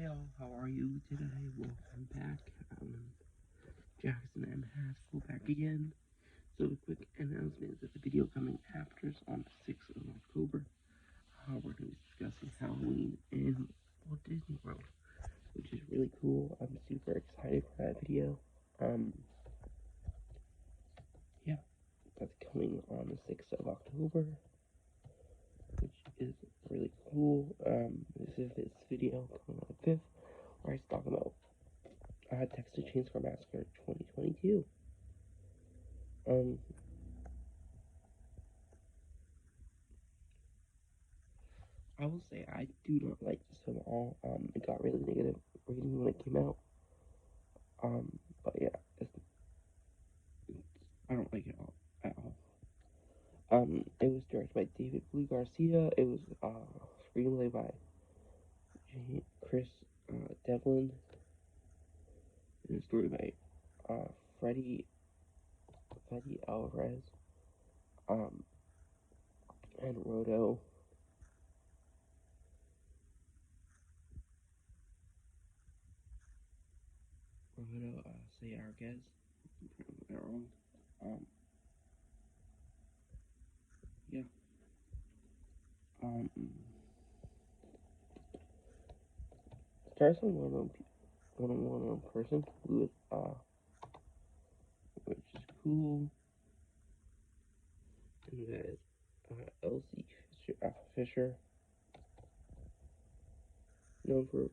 Hey all, how are you today? Welcome back. Jackson and Haskell back again. So a quick announcement is that the video coming after is on the 6th of October. We're going to be discussing Halloween in Walt Disney World, which is really cool. I'm super excited for that video. Yeah, that's coming on the 6th of October, which is really cool. This is this video coming on the 5th, where I talk about Texas Chainsaw Massacre 2022. I will say I do not like this film at all. It got really negative rating when it came out. But yeah, I don't like it at all. It was directed by David Blue Garcia. It was screenplay by Chris Devlin. And a story by Freddie Alvarez. And Rodo. Say Arguez. I'm wrong. Yeah. Stars on one person who is which is cool. And that is Elsie Fisher, known for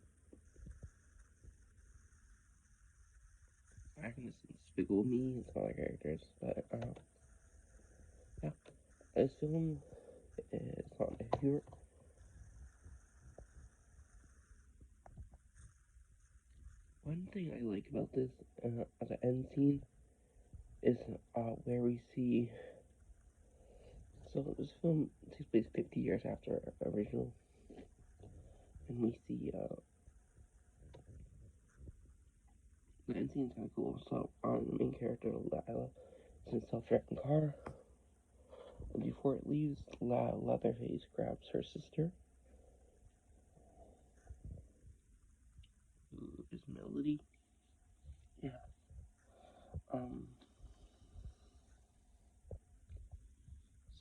Agnes and Despicable Me and some other characters. But yeah, this film is not my favorite. One thing I like about this, as an end scene, is where we see. So this film takes place 50 years after the original, and we see the end scene is kind of cool. So the main character Lila is in a self-driving car, and before it leaves, Leatherface grabs her sister. Ooh, is Melody? Yeah.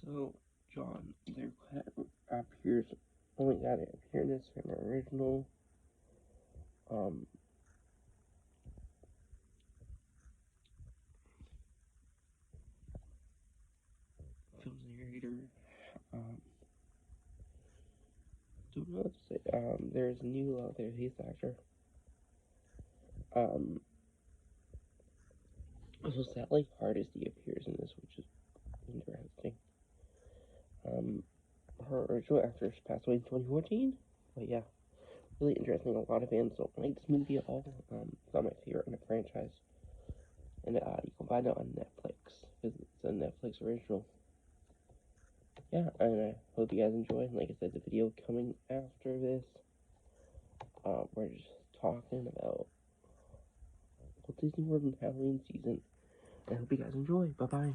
So John Larroquette appears. Only got an appearance from the original. Film's narrator. Don't know what to say. There's a new Leatherface actor. Also, Sally Hardesty appears in this, which is interesting. Her original actress passed away in 2014, but yeah, really interesting. A lot of fans don't like this movie at all. It's not my favorite in the franchise, and you can find it on Netflix because it's a Netflix original. Yeah, and I hope you guys enjoy. Like I said, the video coming after this, we're just talking about Walt Disney World and Halloween season. I hope you guys enjoy. Bye bye.